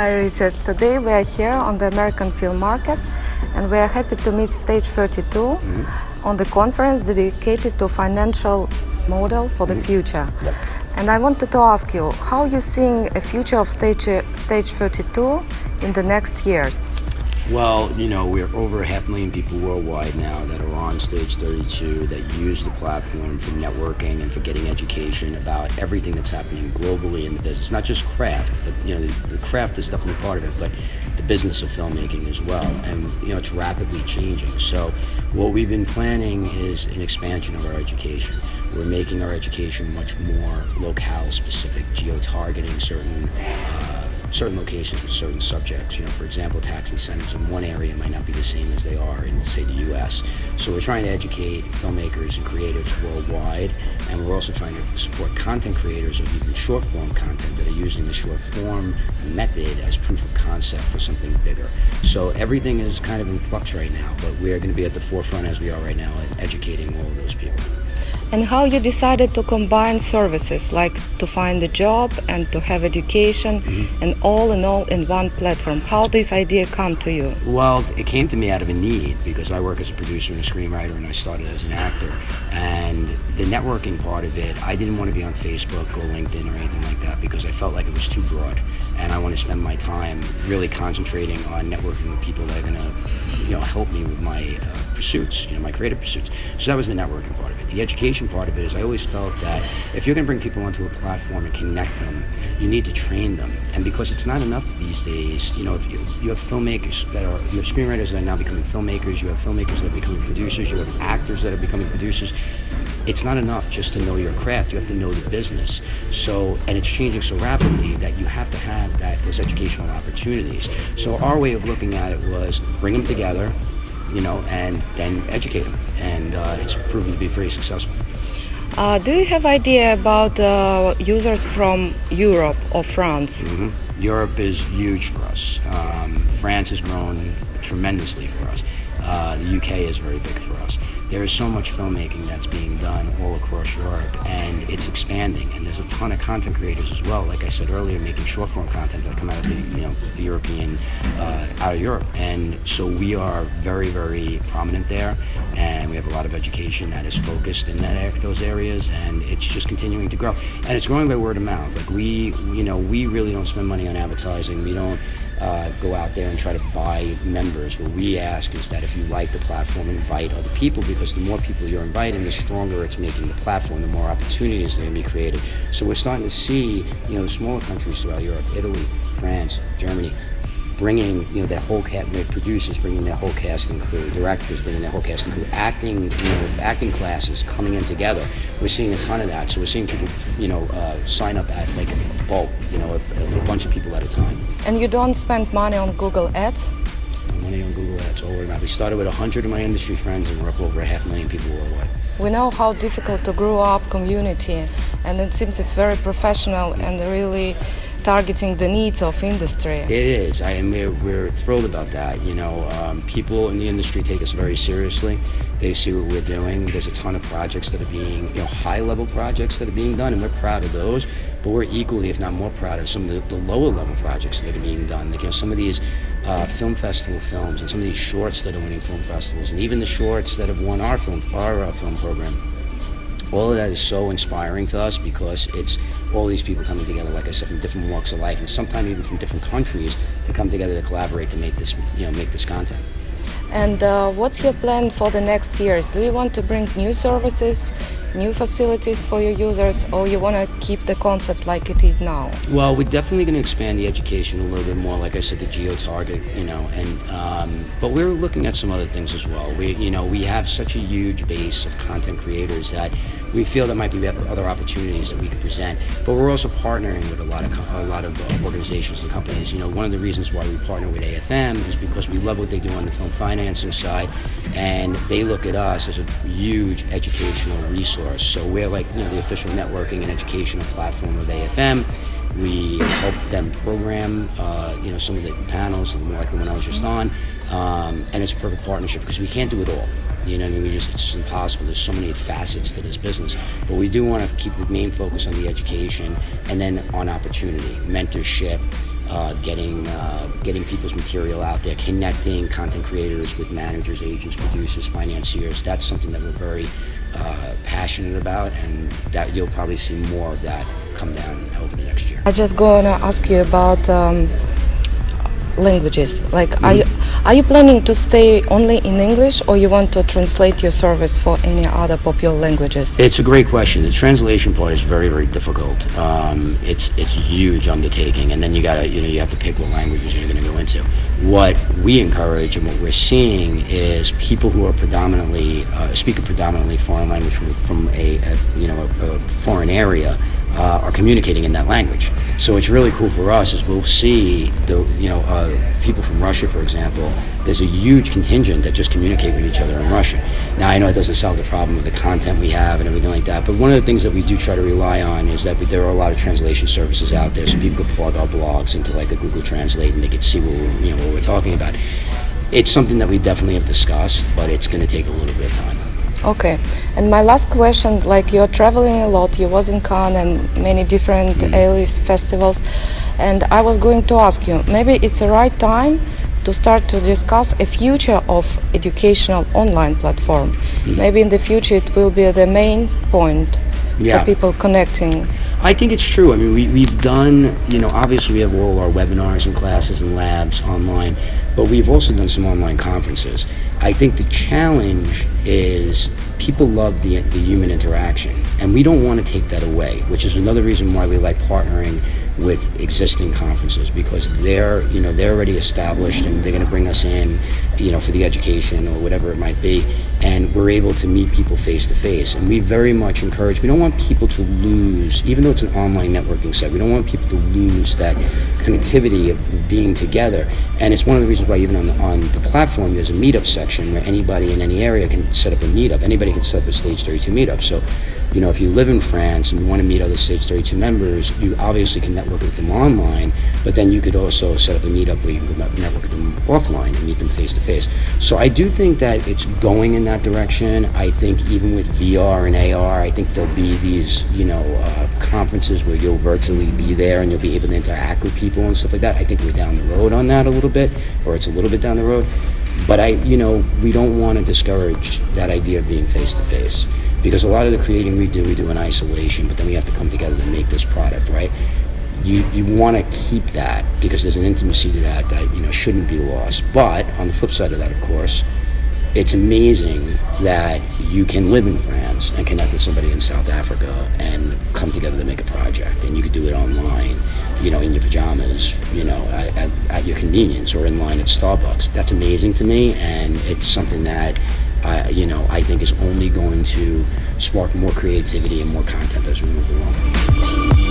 Hi Richard, today we are here on the American Film Market and we are happy to meet Stage 32 on the conference dedicated to financial model for the future. Yep. And I wanted to ask you, how you seeing a future of Stage 32 in the next years? Well, you know, we're over 500,000 people worldwide now that are on Stage 32 that use the platform for networking and for getting education about everything that's happening globally in the business. Not just craft, but, you know, the craft is definitely part of it, but the business of filmmaking as well. And, you know, it's rapidly changing. So what we've been planning is an expansion of our education. We're making our education much more locale specific, geo-targeting certain locations with certain subjects. You know, for example, tax incentives in one area might not be the same as they are in, say, the U.S. So we're trying to educate filmmakers and creatives worldwide, and we're also trying to support content creators of even short-form content that are using the short-form method as proof of concept for something bigger. So everything is kind of in flux right now, but we're going to be at the forefront as we are right now at educating all of those people. And how you decided to combine services, like to find a job and to have education and all in one platform? How this idea come to you? Well, it came to me out of a need because I work as a producer and a screenwriter and I started as an actor. And the networking part of it, I didn't want to be on Facebook or LinkedIn or anything like that because I felt like it was too broad. And I want to spend my time really concentrating on networking with people that are going to, you know, help me with my pursuits, you know, my creative pursuits. So that was the networking part of it. The education part of it is I always felt that if you're going to bring people onto a platform and connect them, you need to train them. And because it's not enough these days, you know, if you have filmmakers you have screenwriters that are now becoming filmmakers, you have filmmakers that are becoming producers, you have actors that are becoming producers. It's not enough just to know your craft, you have to know the business. So, and it's changing so rapidly that you have to have those educational opportunities. So our way of looking at it was bring them together, you know, and then educate them. And it's proven to be very successful. Do you have idea about users from Europe or France? Europe is huge for us. France has grown tremendously for us. The UK is very big for us. There is so much filmmaking that's being done all across Europe, and it's expanding. And there's a ton of content creators as well. Like I said earlier, making short-form content that come out of the European, out of Europe. And so we are very, very prominent there, and we have a lot of education that is focused in those areas, and it's just continuing to grow. And it's growing by word of mouth. Like we really don't spend money on advertising. We don't go out there and try to buy members. What we ask is that if you like the platform, invite other people, because the more people you're inviting, the stronger it's making the platform, the more opportunities that are going to be created. So we're starting to see, you know, the smaller countries throughout Europe, Italy, France, Germany, bringing, you know, their whole cast, their producers bringing their whole cast and crew, directors bringing their whole cast and crew, acting classes coming in together. We're seeing a ton of that. So we're seeing people, you know, sign up at like a bulk, you know, a bunch of people at a time. And you don't spend money on Google Ads? Money on Google Ads, all around. We started with 100 of my industry friends, and we're up over 500,000 people worldwide. We know how difficult to grow up community, and it seems it's very professional and really targeting the needs of industry. It is. We're thrilled about that. You know, people in the industry take us very seriously. They see what we're doing. There's a ton of projects that are being, you know, high-level projects that are being done, and we're proud of those. But we're equally, if not more, proud of some of the lower-level projects that are being done. Like, you know, some of these film festival films, and some of these shorts that are winning film festivals, and even the shorts that have won our film program. All of that is so inspiring to us because it's all these people coming together, like I said, from different walks of life, and sometimes even from different countries, to come together to collaborate to make this, you know, make this content. And what's your plan for the next years? Do you want to bring new services, new facilities for your users, or you want to keep the concept like it is now? Well, we're definitely going to expand the education a little bit more, like I said, the geo-target, you know, and but we're looking at some other things as well. We have such a huge base of content creators that we feel there might be other opportunities that we could present. But we're also partnering with a lot of organizations and companies. You know, one of the reasons why we partner with AFM is because we love what they do on the film financing side, and they look at us as a huge educational resource. So we're like, you know, the official networking and educational platform of AFM. We help them program, you know, some of the panels, like the one I was just on, and it's a perfect partnership because we can't do it all. You know what I mean? It's just impossible. There's so many facets to this business. But we do want to keep the main focus on the education and then on opportunity, mentorship, getting people's material out there, connecting content creators with managers, agents, producers, financiers. That's something that we're very passionate about, and that you'll probably see more of that come down over the next year. I just gonna ask you about languages. Like, are you planning to stay only in English, or you want to translate your service for any other popular languages? It's a great question. The translation part is very, very difficult. It's a huge undertaking, and then you have to pick what languages you're going to go into. What we encourage and what we're seeing is people who are predominantly speak a predominantly foreign language from a foreign area are communicating in that language. So it's really cool for us is we'll see people from Russia, for example. There's a huge contingent that just communicate with each other in Russian. Now I know it doesn't solve the problem with the content we have and everything like that, but one of the things that we do try to rely on is that there are a lot of translation services out there, so people could plug our blogs into like a Google Translate and they could see what we're talking about. It's something that we definitely have discussed, but it's going to take a little bit of time. Okay, and my last question, like you're traveling a lot, you was in Cannes and many different ALIS festivals, and I was going to ask you, maybe it's the right time to start to discuss a future of educational online platform. Maybe in the future it will be the main point for people connecting. I think it's true. I mean, we've done, obviously we have all our webinars and classes and labs online, but we've also done some online conferences. I think the challenge is people love the human interaction, and we don't want to take that away, which is another reason why we like partnering with existing conferences, because they're already established and they're going to bring us in, for the education or whatever it might be, and we're able to meet people face to face. And we very much encourage, we don't want people to lose, even though it's an online networking site, we don't want people to lose that connectivity of being together. And it's one of the reasons why even on the platform there's a meetup section where anybody in any area can set up a meetup. Anybody can set up a Stage 32 meetup. So if you live in France and you want to meet other Stage 32 members, you obviously can network with them online, but then you could also set up a meetup where you can network with them offline and meet them face to face. So I do think that it's going in that direction. I think even with VR and AR, I think there'll be these, conferences where you'll virtually be there and you'll be able to interact with people and stuff like that. I think we're down the road on that a little bit, or it's a little bit down the road. But we don't want to discourage that idea of being face to face, because a lot of the creating we do in isolation, but then we have to come together to make this product, right? You want to keep that because there's an intimacy to that shouldn't be lost. But on the flip side of that, of course, it's amazing that you can live in France and connect with somebody in South Africa and come together to make a project, and you could do it online, in your pajamas, at your convenience, or in line at Starbucks. That's amazing to me, and it's something that I think is only going to spark more creativity and more content as we move along.